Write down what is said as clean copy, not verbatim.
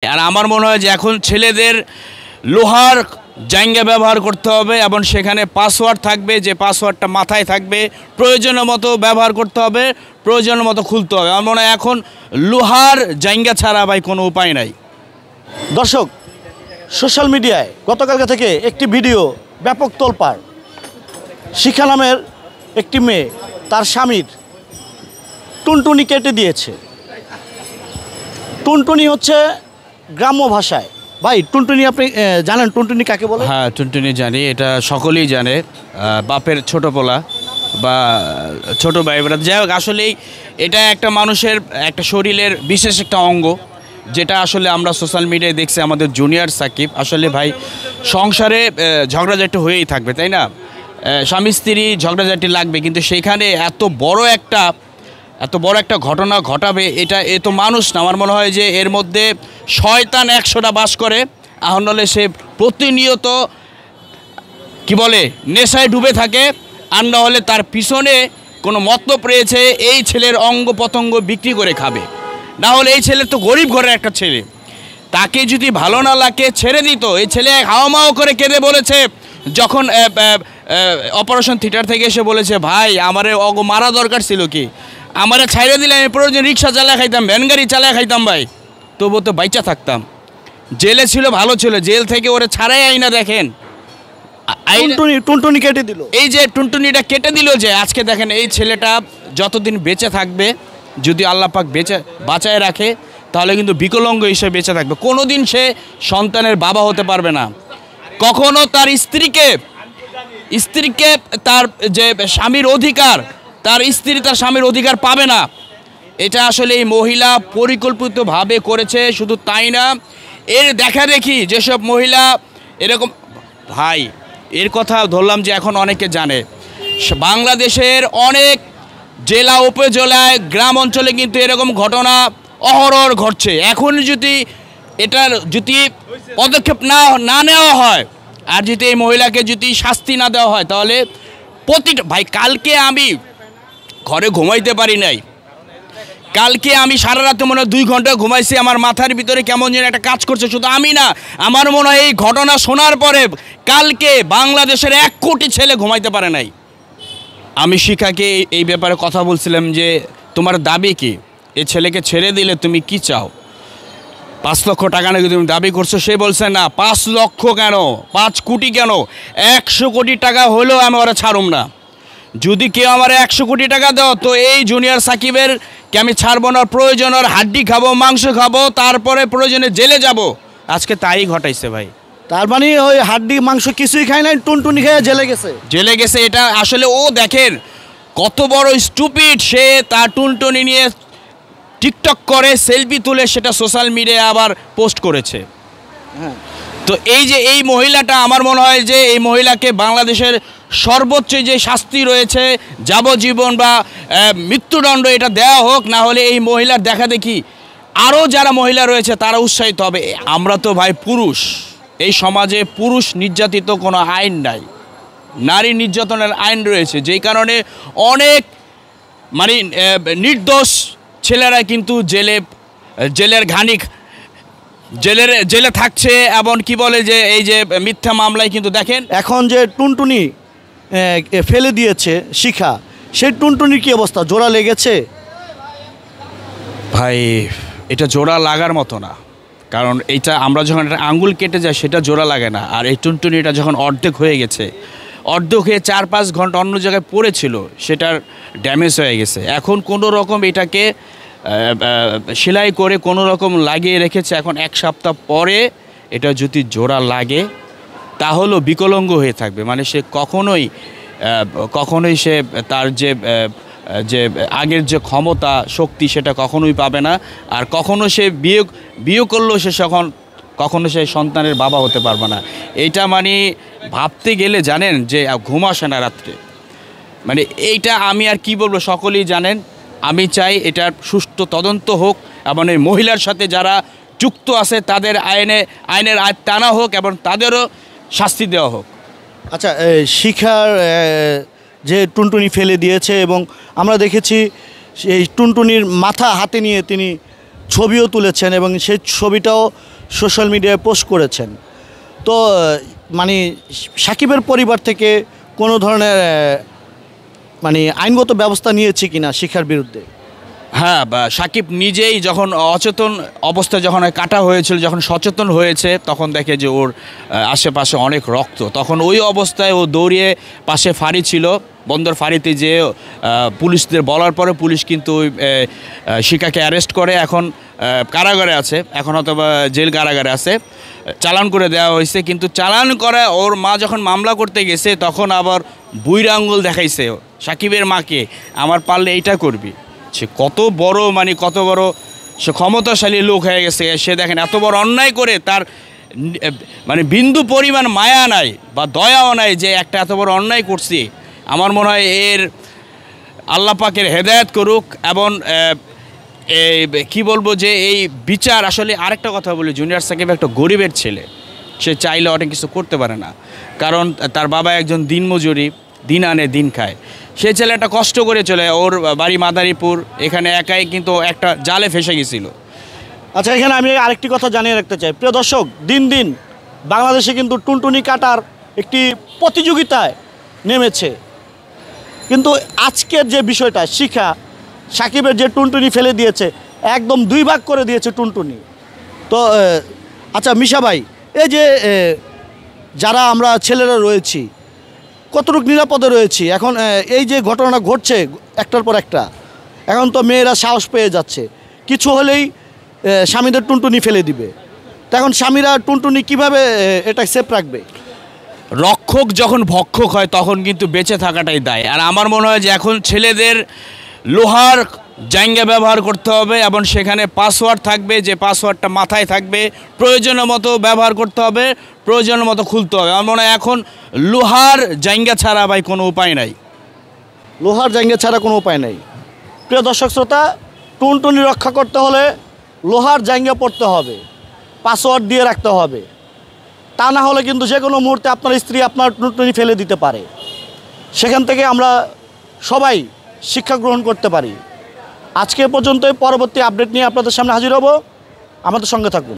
আর আমার মনে হয় যে এখন ছেলেদের লোহার জায়গা ব্যবহার করতে হবে এবং সেখানে পাসওয়ার্ড থাকবে, যে পাসওয়ার্ডটা মাথায় থাকবে, প্রয়োজনের মতো ব্যবহার করতে হবে, প্রয়োজনের মতো খুলতে হবে। আমার মনে হয় এখন লোহার জায়গা ছাড়া ভাই কোনো উপায় নাই। দর্শক, সোশ্যাল মিডিয়ায় গতকালকে থেকে একটি ভিডিও ব্যাপক তোলপাড়। শিখা নামের একটি মেয়ে তার স্বামীর টুনটুনি কেটে দিয়েছে। টুনটুনি হচ্ছে গ্রাম্য ভাষায়, ভাই টুনটুনি আপনি জানেন টুনটুনি কাকে বলে? হ্যাঁ, টুনটুনি জানি, এটা সকলেই জানে, বাপের ছোট পোলা বা ছোট ভাই বোনেরা। যাই হোক, আসলেই এটা একটা মানুষের একটা শরীরের বিশেষ একটা অঙ্গ, যেটা আসলে আমরা সোশ্যাল মিডিয়ায় দেখছি আমাদের জুনিয়র সাকিব। আসলে ভাই সংসারে ঝগড়াঝাটি হয়েই থাকবে, তাই না? স্বামী স্ত্রী ঝগড়াঝাটি লাগবে, কিন্তু সেইখানে এত বড় একটা ঘটনা ঘটাবে, এ তো মানুষ না। আমার মনে হয় যে এর মধ্যে শয়তান 100টা বাস করে, আর নাহলে সে প্রতিনিয়ত কি বলে নেশায় ডুবে থাকে, আর না হলে তার পিছনে কোনো মতলব রয়েছে, এই ছেলের অঙ্গ প্রত্যঙ্গ বিক্রি করে খাবে। না হলে এই ছেলে তো গরিব ঘরের একটা ছেলে, তাকে যদি ভালো না লাগে ছেড়ে দিত। এই ছেলে হাওমাও করে কেঁদে বলেছে, যখন অপারেশন থিয়েটার থেকে এসে বলেছে, ভাই আমারে মারা দরকার ছিল, কি আমারে ছাইড়ে দিলে আমি প্রয়োজন রিক্সা চালায় খাইতাম, ভ্যান গাড়ি চালায় খাইতাম ভাই, তবুও তো বাইচা থাকতাম। জেলে ছিল, ভালো ছিল, জেল থেকে ওরে ছাড়াই আইনা দেখেন, টুনটুনি কেটে দিল। এই যে টুনটুনিটা কেটে দিল, যে আজকে দেখেন এই ছেলেটা যতদিন বেঁচে থাকবে, যদি আল্লাহ পাক বাঁচায় রাখে, তাহলে কিন্তু বিকলাঙ্গ হিসেবে বেঁচে থাকবে। কোনো দিন সে সন্তানের বাবা হতে পারবে না। কখনো তার স্ত্রীকে তার যে স্বামীর অধিকার, তার স্ত্রী তার স্বামীর অধিকার পাবে না। এটা আসলে এই মহিলা পরিকল্পিতভাবে করেছে। শুধু তাই না, এর দেখা দেখি যেসব মহিলা এরকম, ভাই এর কথা ধরলাম যে এখন অনেকে জানে, বাংলাদেশের অনেক জেলা উপজেলায় গ্রাম অঞ্চলে কিন্তু এরকম ঘটনা অহরহ ঘটছে। এখন যদি এটার পদক্ষেপ না নেওয়া হয়, আর যদি এই মহিলাকে যদি শাস্তি না দেওয়া হয়, তাহলে ভাই কালকে আমি ঘরে ঘুমাইতে পারি নাই, কালকে আমি সারা রাতে মনে হয় 2 ঘন্টা ঘুমাইছি। আমার মাথার ভিতরে কেমন যেন একটা কাজ করছে। শুধু আমি না, আমার মনে হয় এই ঘটনা শোনার পরে কালকে বাংলাদেশের 1 কোটি ছেলে ঘুমাইতে পারে নাই। আমি শিখাকে এই ব্যাপারে কথা বলছিলাম যে তোমার দাবি কি, এই ছেলেকে ছেড়ে দিলে তুমি কি চাও? 5 লক্ষ টাকা নাকি তুমি দাবি করছো। সে বলছে না, 5 লক্ষ কেন, 5 কোটি কেন, 100 কোটি টাকা হলেও আমি ওরা ছাড়ুম না। যদি কেউ আমার 100 কোটি টাকা দাও, তো এই জুনিয়র সাকিবের কে আমি ছাড়বো না। প্রয়োজন ওর হাড্ডি খাবো, মাংস খাবো, তারপরে প্রয়োজনে জেলে যাব। আজকে তাই ঘটাইছে ভাই। তার মানে ওই হাড্ডি মাংস কিছুই খায় নাই, টুনটুনি খেয়ে জেলে গেছে। এটা আসলে ও দেখেন কত বড় স্টুপিড। সে তার টুনটুনি নিয়ে টিকটক করে, সেলফি তুলে সেটা সোশ্যাল মিডিয়ায় আবার পোস্ট করেছে। হ্যাঁ, তো এই যে এই মহিলাটা, আমার মনে হয় যে এই মহিলাকে বাংলাদেশের সর্বোচ্চ যে শাস্তি রয়েছে, যাবজ্জীবন বা মৃত্যুদণ্ড, এটা দেওয়া হোক। না হলে এই মহিলার দেখা দেখি আরও যারা মহিলা রয়েছে তারা উৎসাহিত হবে। আমরা তো ভাই পুরুষ, এই সমাজে পুরুষ নির্যাতিত কোনো আইন নাই, নারী নির্যাতনের আইন রয়েছে, যেই কারণে অনেক মানে নির্দোষ ছেলেরা কিন্তু জেলে থাকছে। এবং কি বলে যে এই যে মিথ্যা মামলায় কিন্তু দেখেন এখন যে টুনটুনি ফেলে দিয়েছে শিখা, সেই টুনটুনির কি অবস্থা? জোড়া লেগেছে? ভাই এটা জোড়া লাগার মতো না, কারণ এইটা আমরা যখন একটা আঙ্গুল কেটে যায় সেটা জোড়া লাগে না। আর এই টুনটুনিটা যখন অর্ধেক হয়ে গেছে, অর্ধেক হয়ে 4-5 ঘন্টা অন্য জায়গায় পড়েছিল, সেটার ড্যামেজ হয়ে গেছে। এখন কোনো রকম এটাকে সেলাই করে কোনো রকম লাগিয়ে রেখেছে। এখন 1 সপ্তাহ পরে এটা যদি জোড়া লাগে, তাহলেও বিকলাঙ্গ হয়ে থাকবে। মানে সে কখনোই সে তার যে আগের যে ক্ষমতা শক্তি, সেটা কখনোই পাবে না। আর কখনো সে বিয়ে করলেও সে কখনো সে সন্তানের বাবা হতে পারবে না। এইটা মানে ভাবতে গেলে জানেন যে ঘুম আসে না রাত্রে। মানে এইটা আমি আর কি বলবো, সকলেই জানেন। আমি চাই এটার সুষ্ঠু তদন্ত হোক, এবং এই মহিলার সাথে যারা যুক্ত আছে তাদের আইনের আয় টানা হোক, এবং তাদেরও শাস্তি দেওয়া হোক। আচ্ছা, শিখার যে টুনটুনি ফেলে দিয়েছে, এবং আমরা দেখেছি এই টুনটুনির মাথা হাতে নিয়ে তিনি ছবিও তুলেছেন, এবং সেই ছবিটাও সোশ্যাল মিডিয়ায় পোস্ট করেছেন। তো মানে সাকিবের পরিবার থেকে কোনো ধরনের মানে আইনগত ব্যবস্থা নিয়েছে কিনা শিখার বিরুদ্ধে? হ্যাঁ, বা সাকিব নিজেই যখন অচেতন অবস্থায় যখন কাটা হয়েছিল, যখন সচেতন হয়েছে, তখন দেখে যে ওর আশেপাশে অনেক রক্ত। তখন ওই অবস্থায় ও দৌড়িয়ে পাশে ফাঁড়ি ছিল, বন্দর ফাঁড়িতে যে পুলিশদের বলার পরে পুলিশ কিন্তু ওই শিখাকে অ্যারেস্ট করে। এখন কারাগারে আছে, এখন হয়তো বা জেল কারাগারে আছে, চালান করে দেওয়া হয়েছে। কিন্তু চালান করে ওর মা যখন মামলা করতে গেছে তখন আবার বুইরা আঙ্গুল দেখাইছে সাকিবের মাকে, আমার পারলে এইটা করবি। সে কত বড় মানে কত বড় সে ক্ষমতাশালী লোক হয়ে গেছে। সে দেখেন এত বড় অন্যায় করে তার মানে বিন্দু পরিমাণ মায়া নাই বা দয়াও নাই যে একটা এত বড় অন্যায় করছি। আমার মনে হয় এর আল্লাহ পাকের হেদায়েত করুক। এবং কি বলবো যে এই বিচার আসলে আরেকটা কথা বলি, জুনিয়র সাকিব একটা গরিবের ছেলে, সে চাইলে অনেক কিছু করতে পারে না, কারণ তার বাবা একজন দিনমজুরি, দিন আনে দিন খায়। সে ছেলেটা কষ্ট করে চলে, ওর বাড়ি মাদারীপুর, এখানে একাই কিন্তু একটা জালে ফেসে গেছিল। আচ্ছা, এখানে আমি আরেকটি কথা জানিয়ে রাখতে চাই, প্রিয় দর্শক, দিন দিন বাংলাদেশে কিন্তু টুনটুনি কাটার একটি প্রতিযোগিতায় নেমেছে। কিন্তু আজকের যে বিষয়টা, শিখা সাকিবের যে টুনটুনি ফেলে দিয়েছে, একদম 2 ভাগ করে দিয়েছে টুনটুনি। তো আচ্ছা মিশা ভাই, এই যে যারা আমরা ছেলেরা রয়েছি কতটুকু নিরাপদে রয়েছি এখন? এই যে ঘটনা ঘটছে একটার পর একটা, এখন তো মেয়েরা সাহস পেয়ে যাচ্ছে, কিছু হলেই স্বামীদের টুনটুনি ফেলে দিবে। তো এখন স্বামীরা টুনটুনি কিভাবে এটা সেফ রাখবে? রক্ষক যখন ভক্ষক হয় তখন কিন্তু বেঁচে থাকাটাই দায়। আর আমার মনে হয় যে এখন ছেলেদের লোহার জাঙ্গা ব্যবহার করতে হবে এবং সেখানে পাসওয়ার্ড থাকবে, যে পাসওয়ার্ডটা মাথায় থাকবে, প্রয়োজনের মতো ব্যবহার করতে হবে, প্রয়োজনের মতো খুলতে হবে। আমার মনে হয় এখন লোহার জাঙ্গা ছাড়া ভাই কোনো উপায় নাই। লোহার জাঙ্গা ছাড়া কোনো উপায় নেই। প্রিয় দর্শক শ্রোতা, টুনটুনি রক্ষা করতে হলে লোহার জাঙ্গা পড়তে হবে, পাসওয়ার্ড দিয়ে রাখতে হবে, তা না হলে কিন্তু যে কোনো মুহূর্তে আপনার স্ত্রী আপনার টুনটুনি ফেলে দিতে পারে। সেখান থেকে আমরা সবাই শিক্ষা গ্রহণ করতে পারি। আজকে পর্যন্ত পরবর্তী আপডেট নিয়ে আপনাদের সামনে হাজির হব, আমাদের সঙ্গে থাকুন।